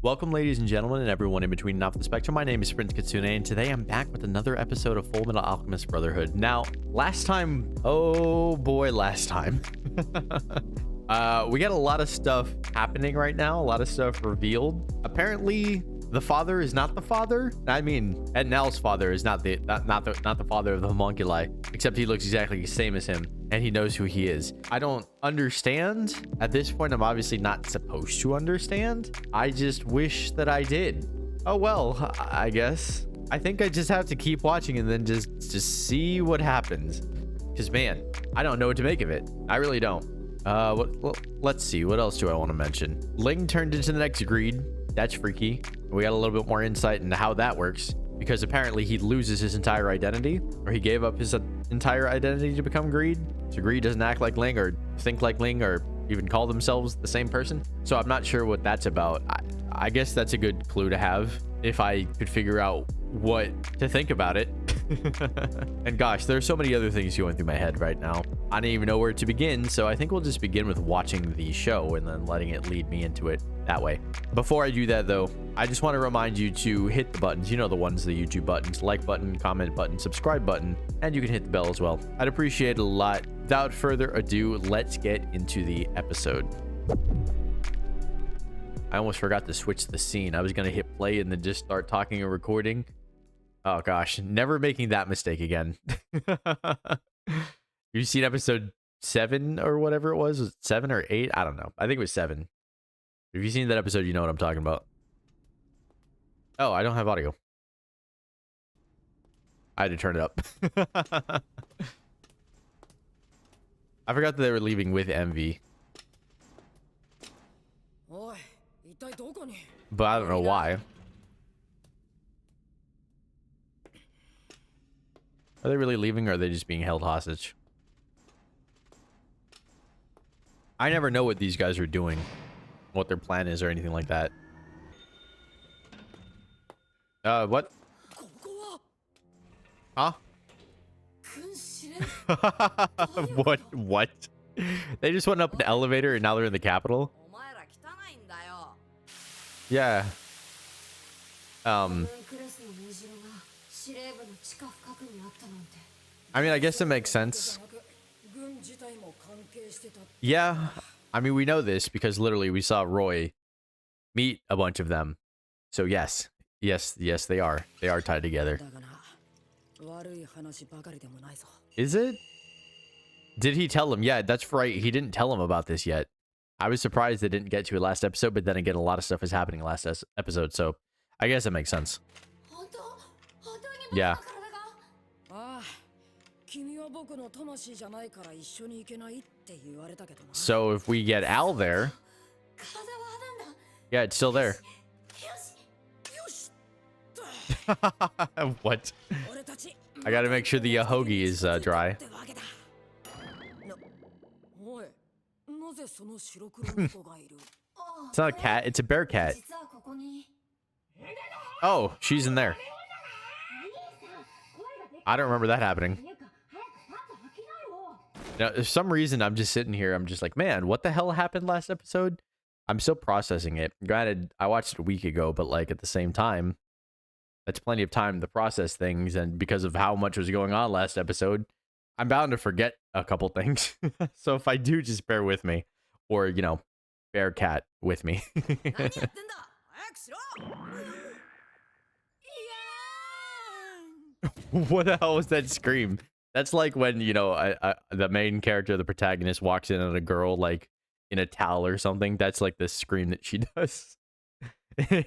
Welcome, ladies and gentlemen, and everyone in between and off the spectrum. My name is Prince Kitsune, and today I'm back with another episode of Full Metal Alchemist Brotherhood. Now, last time, oh boy, last time, we got a lot of stuff happening right now, a lot of stuff revealed. Apparently, the father is not the father. I mean, Ed Nell's father is not the father of the homunculi, except he looks exactly the same as him, and he knows who he is. I don't understand. At this point, I'm obviously not supposed to understand. I just wish that I did. Oh well, I guess. I think I just have to keep watching and then just see what happens. Because man, I don't know what to make of it. I really don't. Let's see. What else do I want to mention? Ling turned into the next Greed. That's freaky. We got a little bit more insight into how that works, because apparently he loses his entire identity, or he gave up his entire identity to become Greed. So Greed doesn't act like Ling or think like Ling or even call themselves the same person. So I'm not sure what that's about. I guess that's a good clue to have if I could figure out what to think about it. And gosh, there are so many other things going through my head right now. I don't even know where to begin, so I think we'll just begin with watching the show and then letting it lead me into it that way. Before I do that though, I just want to remind you to hit the buttons. You know the ones, the YouTube buttons: like button, comment button, subscribe button, and you can hit the bell as well. I'd appreciate it a lot. Without further ado, let's get into the episode. I almost forgot to switch the scene. I was going to hit play and then just start talking and recording. Oh gosh, never making that mistake again. You've seen episode 7 or whatever it was? Was it 7 or 8? I don't know. I think it was 7. If you've seen that episode, you know what I'm talking about. Oh, I don't have audio. I had to turn it up. I forgot that they were leaving with Envy. But I don't know why. Are they really leaving, or are they just being held hostage? I never know what these guys are doing, what their plan is, or anything like that. What? Huh? What? They just went up an elevator and now they're in the capital? Yeah. I mean, I guess it makes sense. Yeah. I mean, we know this because literally we saw Roy meet a bunch of them. So yes. Yes, they are. They are tied together. Is it? Did he tell him? Yeah, that's right. He didn't tell him about this yet. I was surprised they didn't get to it last episode, but then again, a lot of stuff is happening last episode, so I guess it makes sense. Yeah. So if we get Al there... Yeah, it's still there. What? I gotta make sure the hoagie is dry. It's not a cat, it's a bear cat. Oh, she's in there. I don't remember that happening. Now, for some reason, I'm just sitting here. I'm just like, man, what the hell happened last episode? I'm still processing it. Granted, I watched it a week ago, but like at the same time, that's plenty of time to process things. And because of how much was going on last episode, I'm bound to forget a couple things. So if I do, just bear with me. Or, you know, bear cat with me. What the hell was that scream? That's like when, you know, the main character, the protagonist, walks in on a girl like in a towel or something. That's like the scream that she does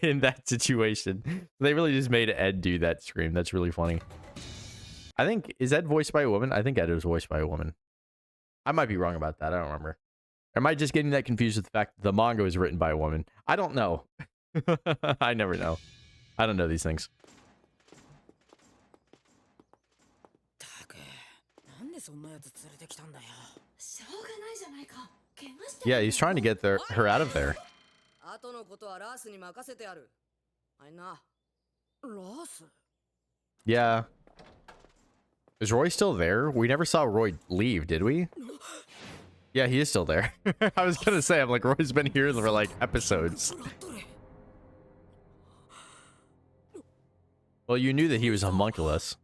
in that situation. They really just made Ed do that scream. That's really funny. I think, is Ed voiced by a woman? I think Ed was voiced by a woman. I might be wrong about that. I don't remember. Or am I just getting that confused with the fact that the manga was written by a woman? I don't know. I never know. I don't know these things. Yeah, he's trying to get her out of there. Yeah. Is Roy still there? We never saw Roy leave, did we? Yeah, he is still there. I was gonna say, I'm like, Roy's been here for like episodes. Well, you knew that he was homunculus.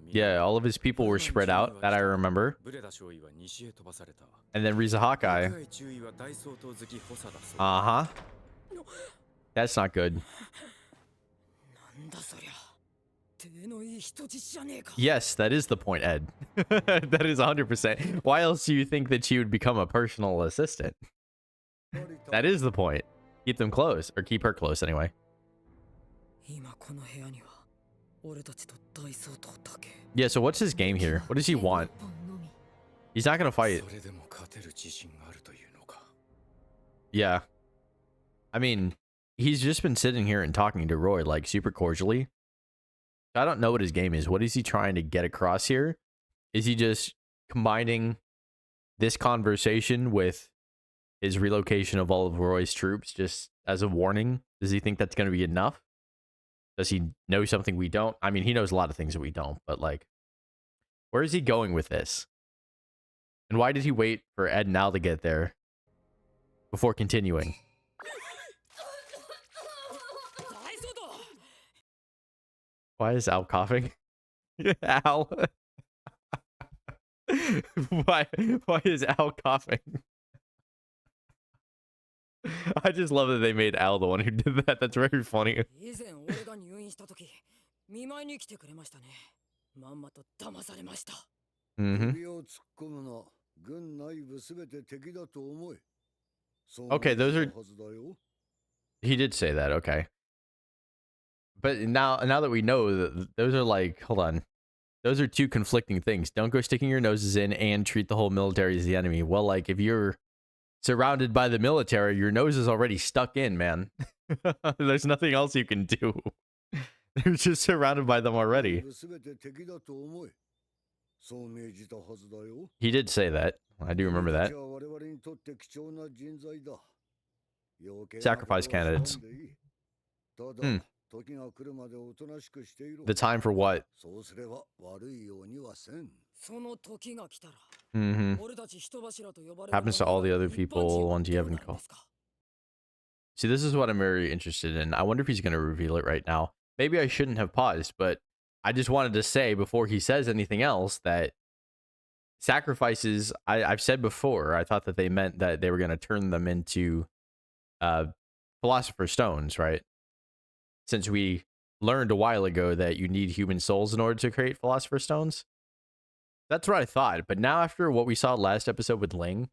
Yeah, all of his people were spread out, that I remember. And then Riza Hawkeye. Uh-huh. That's not good. Yes, that is the point, Ed. That is 100%. Why else do you think that she would become a personal assistant? That is the point. Keep them close, or keep her close anyway. Yeah, so what's his game here? What does he want? He's not gonna fight. Yeah. I mean, he's just been sitting here and talking to Roy, like, super cordially. I don't know what his game is. What is he trying to get across here? Is he just combining this conversation with his relocation of all of Roy's troops just as a warning? Does he think that's going to be enough? Does he know something we don't? I mean, he knows a lot of things that we don't, but like, where is he going with this? And why did he wait for Ed and Al to get there before continuing? Why is Al coughing? Al. Why is Al coughing? I just love that they made Al the one who did that. That's very funny. Okay, those are... He did say that, okay. But now that we know that those are like... Hold on. Those are two conflicting things. Don't go sticking your noses in and treat the whole military as the enemy. Well, like, if you're surrounded by the military, your nose is already stuck in, man. There's nothing else you can do. They're just surrounded by them already. He did say that. I do remember that. Sacrifice candidates. The time for what? Happens to all the other people, ones you haven't called. See, this is what I'm very interested in. I wonder if he's going to reveal it right now. Maybe I shouldn't have paused, but I just wanted to say before he says anything else that sacrifices, I've said before, I thought that they meant that they were going to turn them into Philosopher's Stones, right? Since we learned a while ago that you need human souls in order to create Philosopher's Stones. That's what I thought. But now after what we saw last episode with Ling,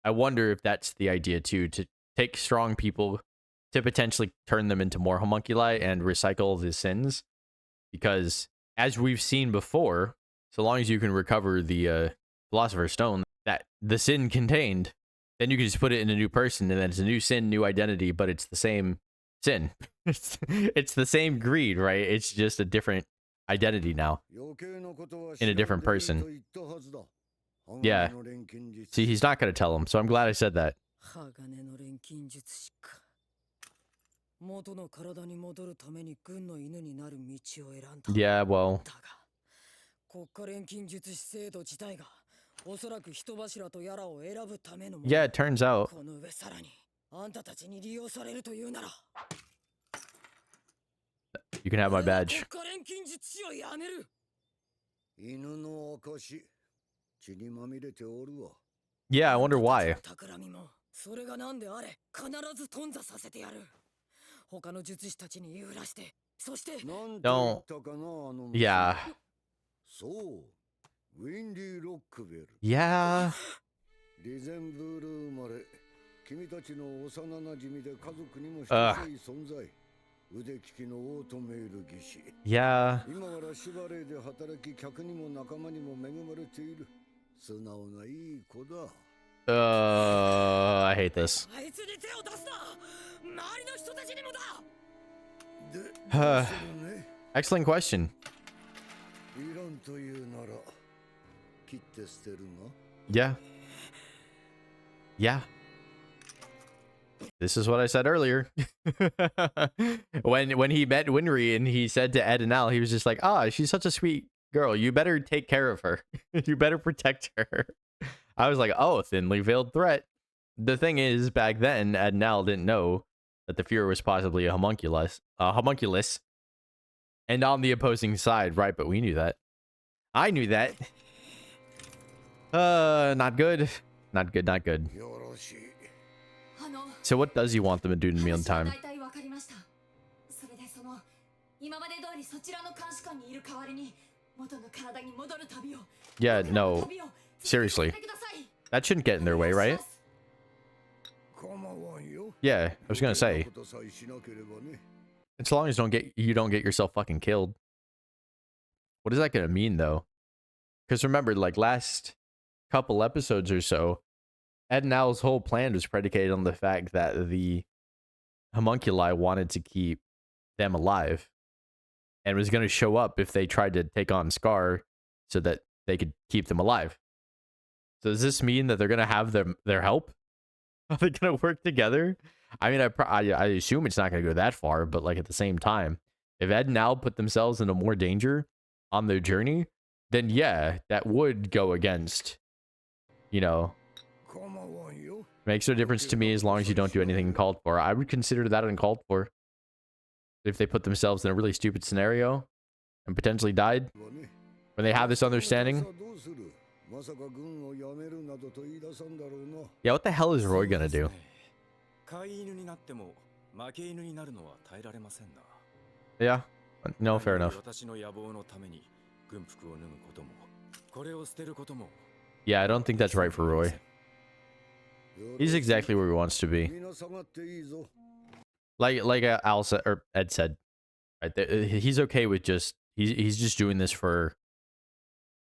I wonder if that's the idea too, to take strong people to potentially turn them into more homunculi and recycle the sins. Because as we've seen before, so long as you can recover the Philosopher's Stone that the sin contained, then you can just put it in a new person and then it's a new sin, new identity, but it's the same sin. It's the same greed, right? It's just a different identity now in a different person. Yeah. See, he's not going to tell him, so I'm glad I said that. Yeah, well. Yeah, it turns out. You can have my badge. Yeah, I wonder why. Don't. Yeah. Yeah. Yeah. I hate this. Excellent question. Yeah. Yeah. This is what I said earlier. when he met Winry and he said to Ed and Al, he was just like, she's such a sweet girl. You better take care of her. You better protect her. I was like, oh, thinly veiled threat. the thing is, back then, Ed and Al didn't know that the Fuhrer was possibly a homunculus, and on the opposing side, right? But we knew that. I knew that. Not good. Not good, not good. So what does he want them to do in the meantime? Yeah, no. Seriously. That shouldn't get in their way, right? Yeah, I was gonna say. As long as you don't get yourself fucking killed. What is that gonna mean though? Because remember, like last couple episodes or so, Ed and Al's whole plan was predicated on the fact that the homunculi wanted to keep them alive and was going to show up if they tried to take on Scar so that they could keep them alive. So does this mean that they're going to have their help? Are they going to work together? I mean, I assume it's not going to go that far, but like at the same time, if Ed and Al put themselves into more danger on their journey, then yeah, that would go against, you know, makes no difference to me as long as you don't do anything uncalled for. I would consider that uncalled for. If they put themselves in a really stupid scenario and potentially died when they have this understanding. Yeah, what the hell is Roy gonna do? Yeah, no, fair enough. Yeah, I don't think that's right for Roy. He's exactly where he wants to be. Like Al said, or Ed said, right? He's okay with he's just doing this to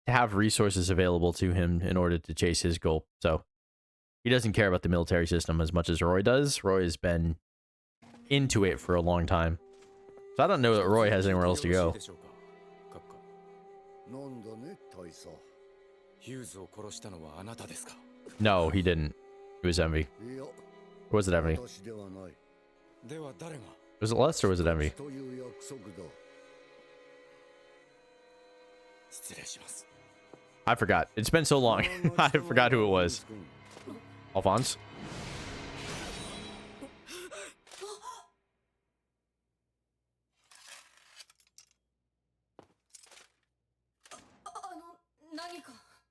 have resources available to him in order to chase his goal. So he doesn't care about the military system as much as Roy does. Roy has been into it for a long time. So I don't know that Roy has anywhere else to go. No, he didn't. It was Envy. Or was it Envy? Was it Lust or was it Envy? I forgot. It's been so long. I forgot who it was. Alphonse?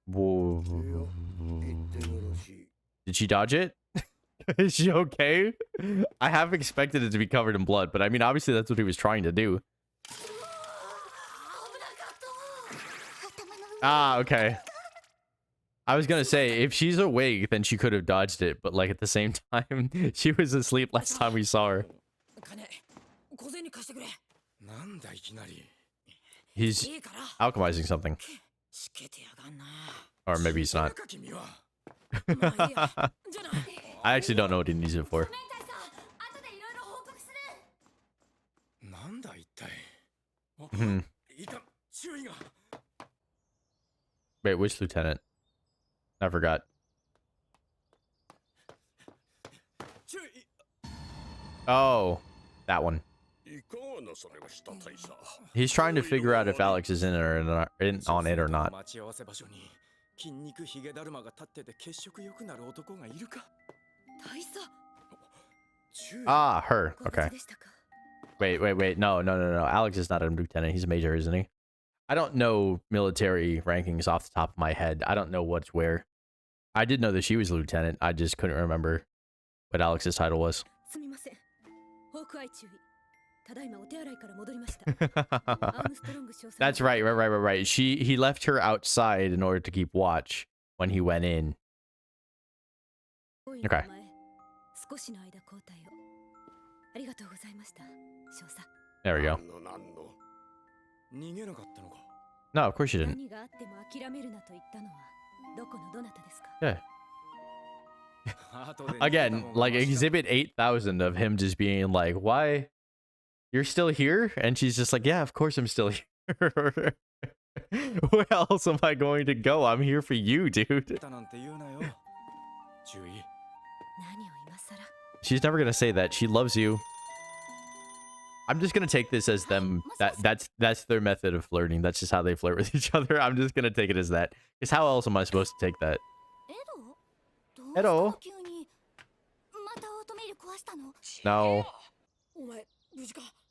Whoa. Did she dodge it? Is she okay? I have expected it to be covered in blood, but I mean, obviously that's what he was trying to do. Ah, okay. I was gonna say, if she's awake, then she could have dodged it, but like at the same time, she was asleep last time we saw her. He's alchemizing something. Or maybe he's not. I actually don't know what he needs it for. Wait, which lieutenant? I forgot. Oh, that one. He's trying to figure out if Alex is in it or not, on it or not. Ah, her. Okay. Wait. No. Alex is not a lieutenant. He's a major, isn't he? I don't know military rankings off the top of my head. I don't know what's where. I did know that she was a lieutenant. I just couldn't remember what Alex's title was. That's right. He left her outside in order to keep watch when he went in. Okay. There we go. No, of course you didn't. Yeah. Again, like exhibit 8,000 of him just being like, why? You're still here? And she's just like, yeah, of course I'm still here. Where else am I going to go? I'm here for you, dude. She's never gonna say that. She loves you. I'm just gonna take this as them. That's their method of flirting. That's just how they flirt with each other. I'm just gonna take it as that. Because how else am I supposed to take that? Edo? No.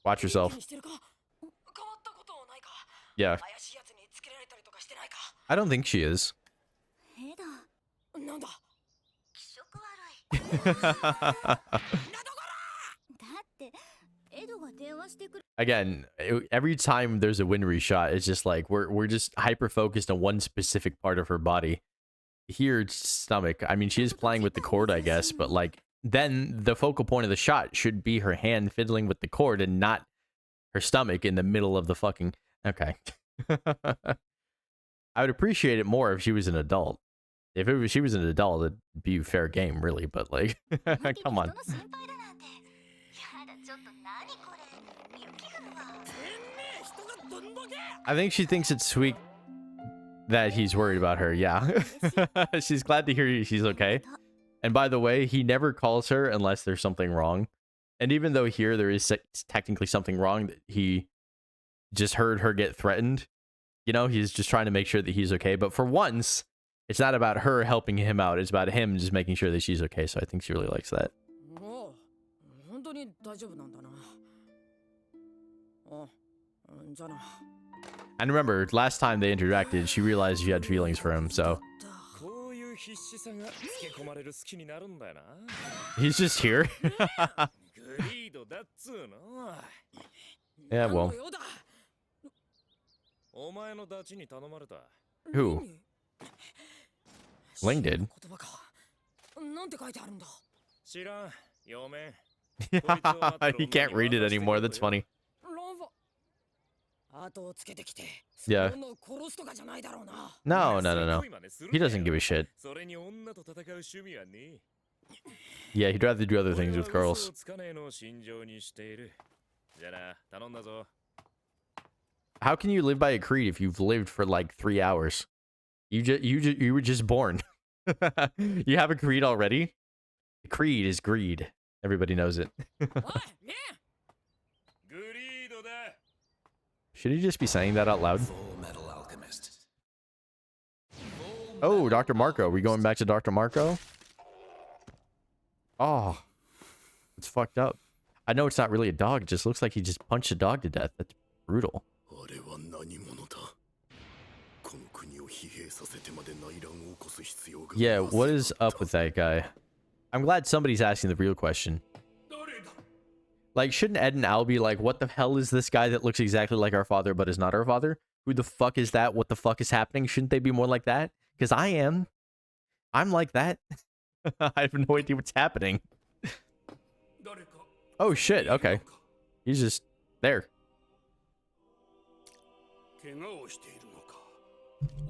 Watch yourself. Yeah. I don't think she is. Again, every time there's a Winry shot, it's just like we're just hyper focused on one specific part of her body. Here, it's stomach. I mean, she is playing with the cord, I guess, but like then the focal point of the shot should be her hand fiddling with the cord and not her stomach in the middle of the fucking. Okay. I would appreciate it more if she was an adult. If she was an adult, it'd be fair game, really. But like, come on. I think she thinks it's sweet that he's worried about her. Yeah. She's glad to hear she's okay. And by the way, he never calls her unless there's something wrong. And even though here there is technically something wrong, that he just heard her get threatened. You know, he's just trying to make sure that he's okay. But for once, it's not about her helping him out. It's about him just making sure that she's okay. So I think she really likes that. And remember, last time they interacted, she realized she had feelings for him, so... He's just here? Yeah, well... Who? Ling did. He can't read it anymore, that's funny. Yeah. No. He doesn't give a shit. Yeah, he'd rather do other things with girls. How can you live by a creed if you've lived for like 3 hours? You were just born. You have a creed already? The creed is greed. Everybody knows it. Should he just be saying that out loud? Oh, Dr. Marco. Are we going back to Dr. Marco? Oh, it's fucked up. I know it's not really a dog. It just looks like he just punched a dog to death. That's brutal. Yeah, what is up with that guy? I'm glad somebody's asking the real question. Like, shouldn't Ed and Al be like, what the hell is this guy that looks exactly like our father but is not our father? Who the fuck is that? What the fuck is happening? Shouldn't they be more like that? Because I am. I'm like that. I have no idea what's happening. Oh shit, okay. He's just there.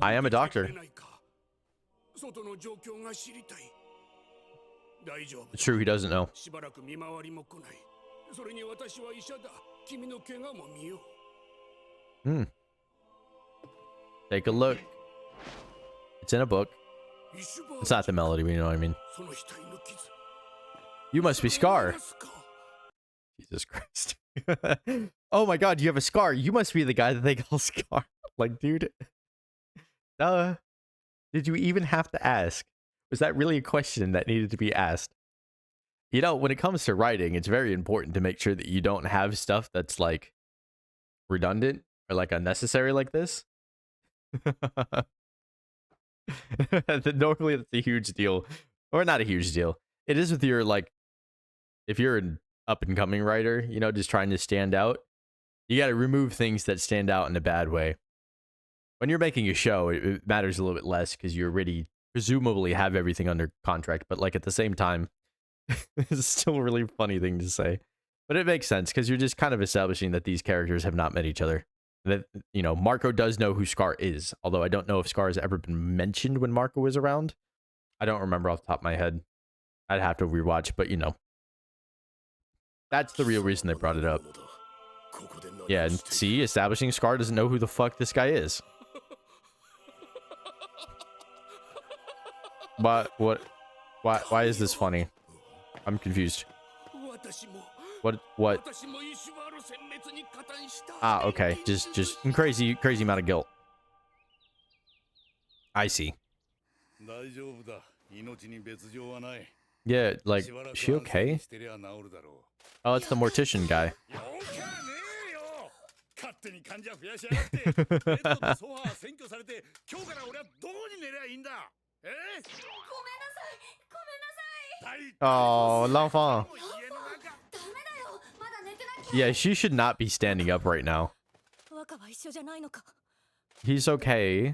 I am a doctor. It's true, he doesn't know. Take a look. It's in a book. It's not the melody, but you know what I mean. You must be Scar. Jesus Christ. Oh my god, you have a scar. You must be the guy that they call Scar. Like, dude. Did you even have to ask? Was that really a question that needed to be asked? You know, when it comes to writing, it's very important to make sure that you don't have stuff that's like redundant or like unnecessary like this. Normally that's a huge deal. Or not a huge deal. It is with your, like, if you're an up and coming writer, you know, just trying to stand out, you got to remove things that stand out in a bad way. When you're making a show, it matters a little bit less because you already presumably have everything under contract. But like at the same time, it's still a really funny thing to say. But it makes sense because you're just kind of establishing that these characters have not met each other. That, you know, Marco does know who Scar is, although I don't know if Scar has ever been mentioned when Marco was around. I don't remember off the top of my head. I'd have to rewatch, but you know. That's the real reason they brought it up. Yeah, and see, establishing Scar doesn't know who the fuck this guy is. But what? Why is this funny? I'm confused. What? Ah, okay. Just crazy amount of guilt. I see. Yeah, like, is she okay? Oh, it's the mortician guy. Oh, l'enfant. Yeah, she should not be standing up right now. He's okay.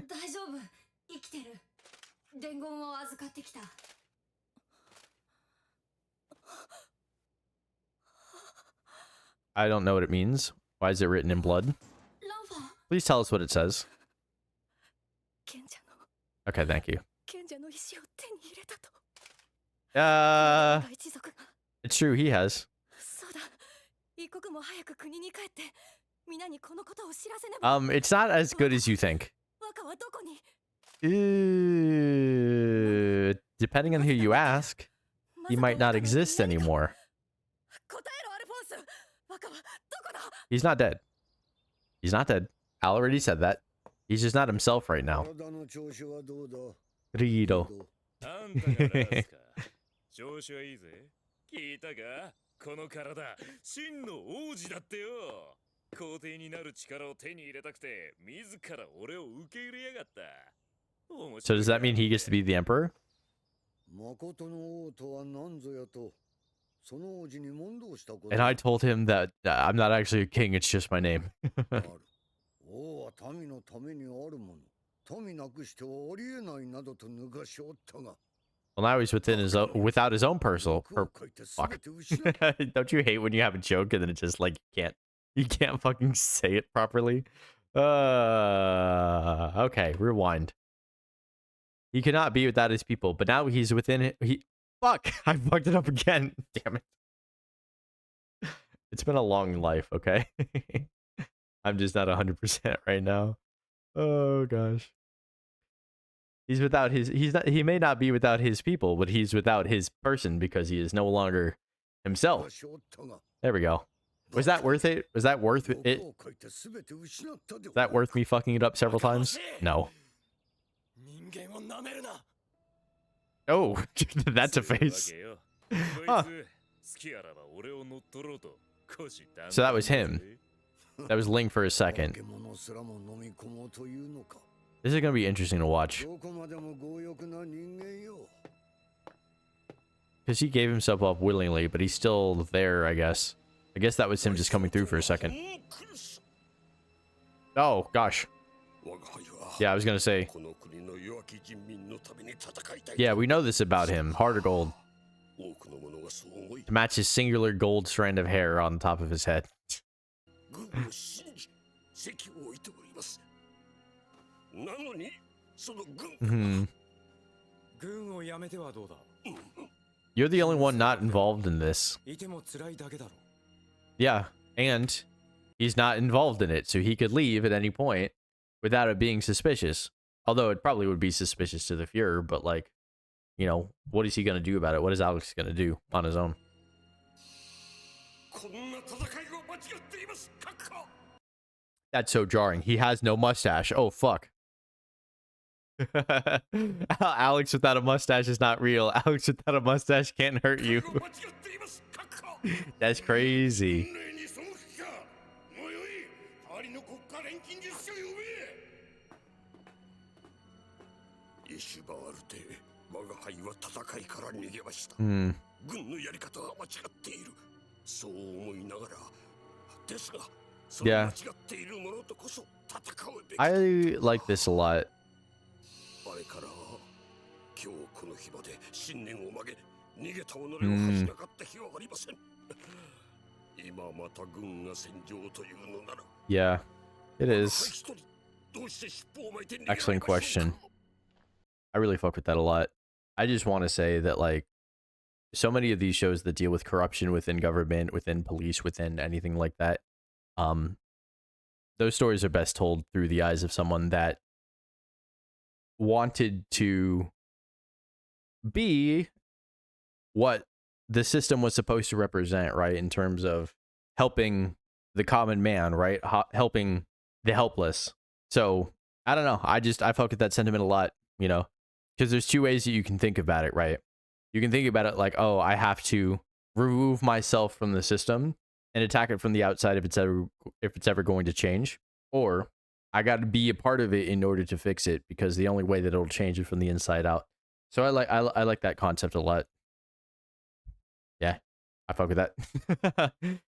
I don't know what it means. Why is it written in blood? Please tell us what it says. Okay, thank you. It's true, he has. It's not as good as you think. Depending on who you ask, he might not exist anymore. He's not dead. He's not dead. Al already said that. He's just not himself right now. Rido. So does that mean he gets to be the emperor? And I told him that I'm not actually a king, it's just my name. Well, now he's within his own, without his own personal fuck. Don't you hate when you have a joke and then it just like you can't fucking say it properly? Okay, rewind. He cannot be without his people, but now he's within it. Fuck, I fucked it up again. Damn it. It's been a long life, okay? I'm just not 100% right now. Oh gosh. He may not be without his people, but he's without his person because he is no longer himself. There we go. Was that worth it? Was that worth it? Is that worth me fucking it up several times? No. Oh, that's a face. Huh. So that was him. That was Ling for a second. This is gonna be interesting to watch. Because he gave himself up willingly, but he's still there, I guess. I guess that was him just coming through for a second. Oh, gosh. Yeah, I was gonna say. Yeah, we know this about him. Heart of gold. To match his singular gold strand of hair on top of his head. You're the only one not involved in this. Yeah, and he's not involved in it, so he could leave at any point without it being suspicious. Although it probably would be suspicious to the Fuhrer, but like, you know, what is he going to do about it? What is Alex going to do on his own? That's so jarring. He has no mustache. Oh, fuck. Alex without a mustache is not real. Alex without a mustache can't hurt you. That's crazy. Yeah. I like this a lot. Yeah, it is. Excellent question. I really fuck with that a lot. I just want to say that, like, so many of these shows that deal with corruption within government, within police, within anything like that, those stories are best told through the eyes of someone that wanted to be what the system was supposed to represent, right? In terms of helping the common man, right? Helping the helpless. So, I don't know. I fuck with that sentiment a lot, you know? Because there's two ways that you can think about it, right? You can think about it like, oh, I have to remove myself from the system and attack it from the outside if it's ever going to change, or I got to be a part of it in order to fix it, because the only way that it'll change is from the inside out. So I like that concept a lot. Yeah, I fuck with that. And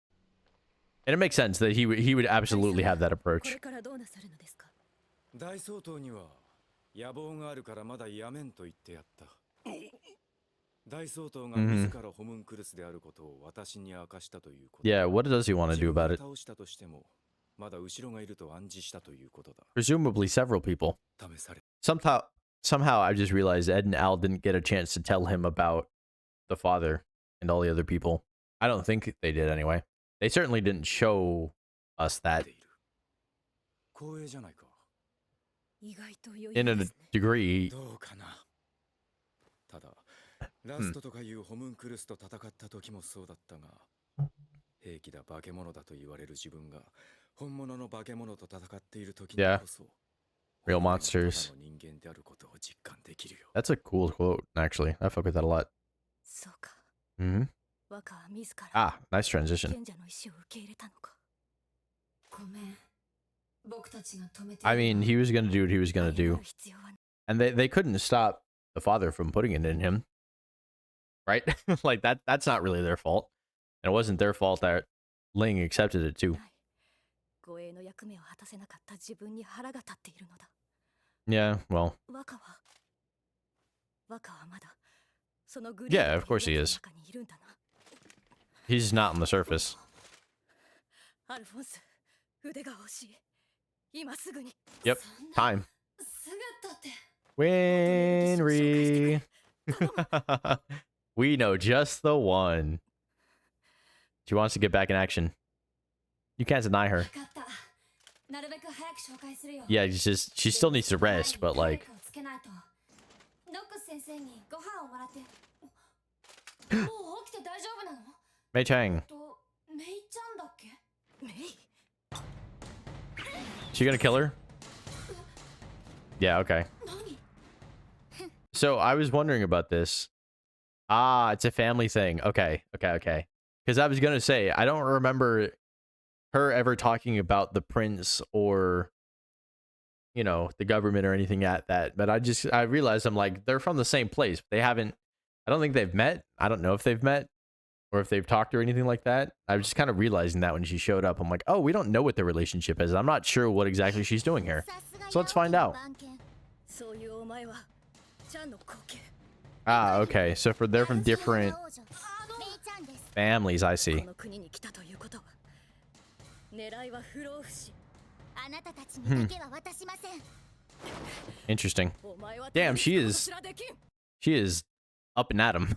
it makes sense that he would absolutely have that approach. Yeah, what does he want to do about it? Presumably several people. Somehow I just realized Ed and Al didn't get a chance to tell him about the father and all the other people. I don't think they did anyway. They certainly didn't show us that. In a degree. Yeah. Real monsters. That's a cool quote, actually. I fuck with that a lot. Mm-hmm. Ah, nice transition. I mean, he was gonna do what he was gonna do. And they couldn't stop the father from putting it in him. Right? Like, that's not really their fault. And it wasn't their fault that Ling accepted it too. Yeah, well. Yeah, of course he is. He's not on the surface. Yep, time. Winry. We know just the one. She wants to get back in action. You can't deny her. Yeah, she still needs to rest, but like... Mei Chang. She gonna kill her? Yeah, okay. So I was wondering about this. Ah, it's a family thing. Okay. Because I was gonna say, I don't remember her ever talking about the prince or, you know, the government or anything at that. But I realized, I'm like, they're from the same place. They haven't, I don't think they've met. I don't know if they've met or if they've talked or anything like that. I was just kind of realizing that when she showed up. I'm like, oh, we don't know what their relationship is. I'm not sure what exactly she's doing here. So let's find out. Ah, okay. So they're from different families, I see. Interesting. Damn, she is up and at 'em.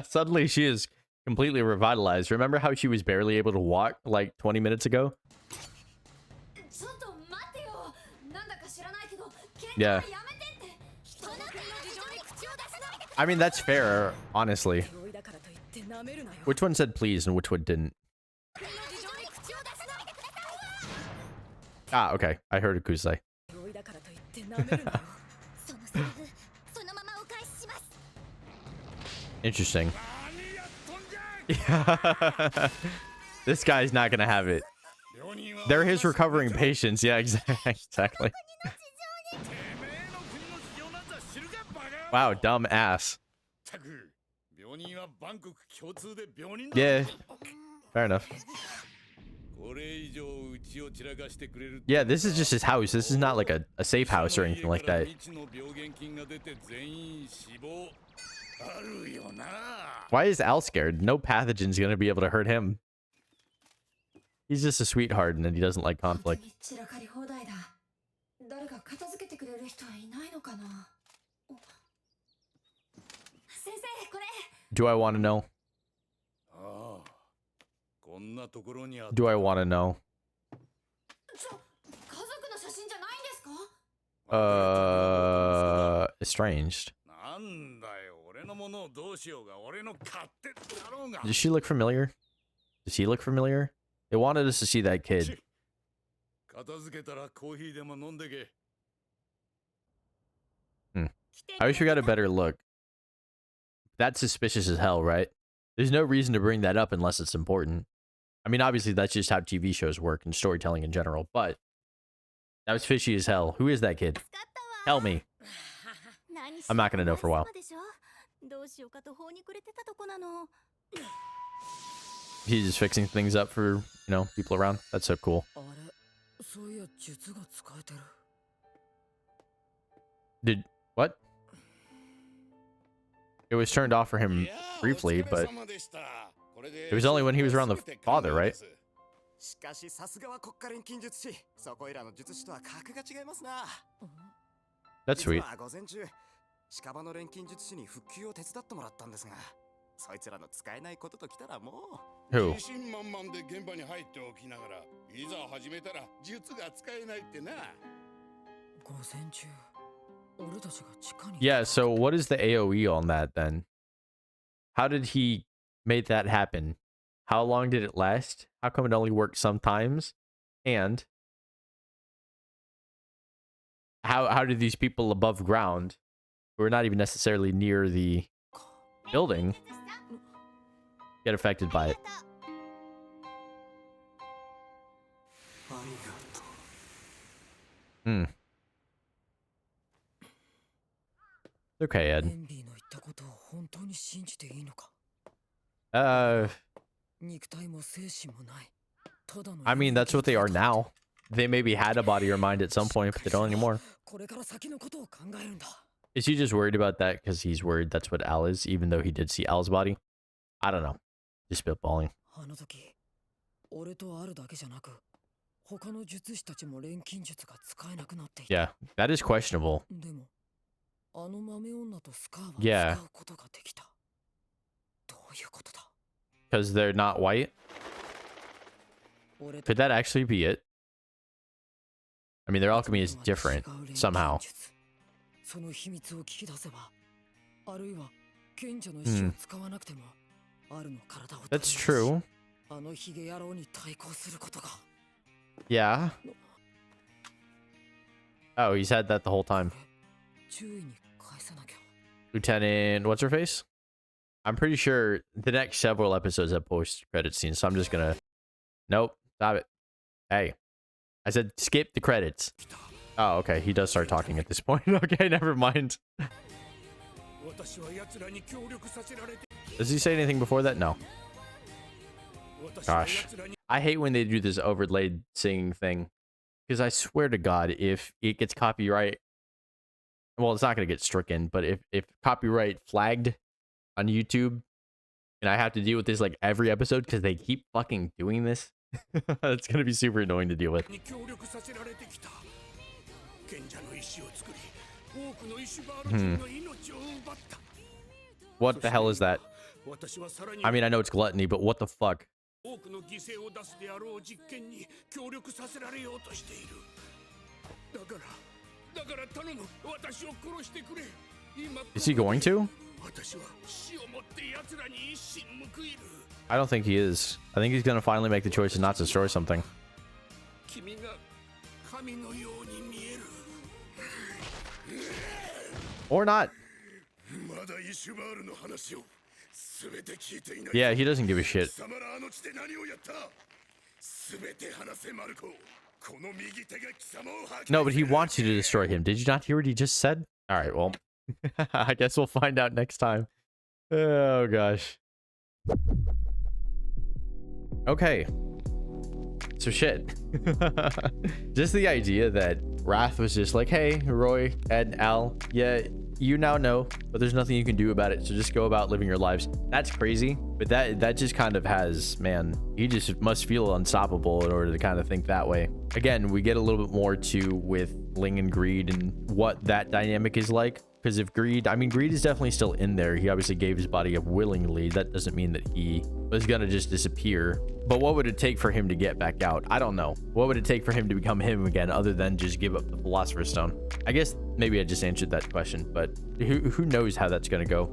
Suddenly she is completely revitalized. Remember how she was barely able to walk like 20 minutes ago? Yeah. I mean, that's fair, honestly. Which one said please and which one didn't? Ah, okay. I heard Aku say. Interesting. This guy's not gonna have it. They're his recovering patients. Yeah, exactly. Wow, dumb ass. Yeah, fair enough. Yeah, this is just his house. This is not like a safe house or anything like that. Why is Al scared? No pathogen's gonna be able to hurt him. He's just a sweetheart and he doesn't like conflict. Do I want to know? Do I want to know? Estranged. Does she look familiar? Does he look familiar? They wanted us to see that kid. I wish we got a better look. That's suspicious as hell, right? There's no reason to bring that up unless it's important. I mean, obviously, that's just how TV shows work and storytelling in general, but that was fishy as hell. Who is that kid? Tell me. I'm not going to know for a while. He's just fixing things up for, you know, people around. That's so cool. Did what? It was turned off for him briefly, but it was only when he was around the father, right? That's sweet. Who? Yeah, so what is the AoE on that then? How did he make that happen? How long did it last? How come it only worked sometimes? And how did these people above ground, who are not even necessarily near the building, get affected by it? Okay, Ed. I mean, that's what they are now. They maybe had a body or mind at some point, but they don't anymore. Is he just worried about that because he's worried that's what Al is, even though he did see Al's body? I don't know. Just spitballing. Yeah, that is questionable. Yeah. Because they're not white? Could that actually be it? I mean, their alchemy is different somehow. That's true. Yeah. Oh, he's had that the whole time. Lieutenant, what's her face? I'm pretty sure the next several episodes have post-credit scenes, so I'm just gonna... Nope, stop it. Hey, I said skip the credits. Oh, okay, he does start talking at this point. Okay, never mind. Does he say anything before that? No. Gosh. I hate when they do this overlaid singing thing. Because I swear to God, if it gets copyright... Well, it's not going to get stricken, but if copyright flagged on YouTube, and I have to deal with this like every episode because they keep fucking doing this, it's going to be super annoying to deal with. What the hell is that? I mean, I know it's gluttony, but what the fuck? Is he going to? I don't think he is. I think he's going to finally make the choice to not destroy something. Or not. Yeah, he doesn't give a shit. No, but he wants you to destroy him. Did you not hear what he just said? All right, well, I guess we'll find out next time. Oh, gosh. Okay. So shit. Just the idea that Wrath was just like, hey, Roy, Ed, Al, yeah, you now know, but there's nothing you can do about it, so just go about living your lives. That's crazy, but that just kind of has, man, he just must feel unstoppable in order to kind of think that way. Again, we get a little bit more to with Ling and Greed and what that dynamic is like. Because if Greed, I mean, Greed is definitely still in there. He obviously gave his body up willingly. That doesn't mean that he was going to just disappear. But what would it take for him to get back out? I don't know. What would it take for him to become him again other than just give up the Philosopher's Stone? I guess maybe I just answered that question, but who knows how that's going to go?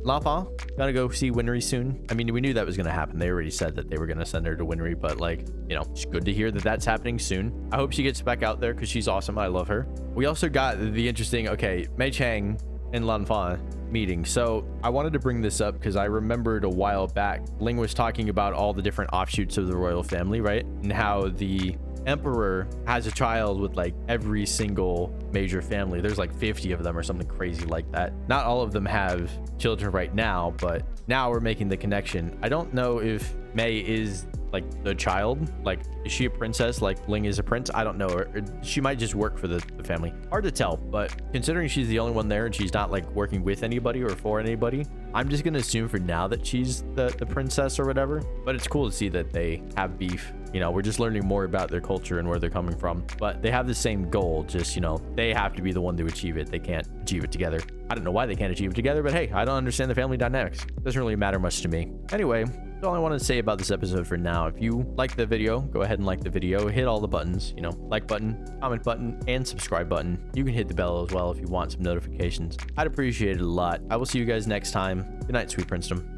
L'Enfant, gonna go see Winry soon. I mean, we knew that was going to happen. They already said that they were going to send her to Winry, but like, you know, it's good to hear that that's happening soon. I hope she gets back out there because she's awesome. I love her. We also got the interesting, okay, Mei Chang and Lanfan meeting. So I wanted to bring this up because I remembered a while back Ling was talking about all the different offshoots of the royal family, right? And how the emperor has a child with like every single major family. There's like 50 of them or something crazy like that. Not all of them have children right now, but now we're making the connection. I don't know if Mei is like the child, like is she a princess like Ling is a prince? I don't know, or she might just work for the family. Hard to tell, but considering she's the only one there and she's not like working with anybody or for anybody, I'm just gonna assume for now that she's the princess or whatever. But it's cool to see that they have beef. You know, we're just learning more about their culture and where they're coming from, but they have the same goal, just, you know, they have to be the one to achieve it. They can't achieve it together. I don't know why they can't achieve it together, but hey, I don't understand the family dynamics. Doesn't really matter much to me. Anyway, that's all I want to say about this episode for now. If you like the video, go ahead and like the video, hit all the buttons, you know, like button, comment button, and subscribe button. You can hit the bell as well if you want some notifications. I'd appreciate it a lot. I will see you guys next time. Good night, sweet princedom.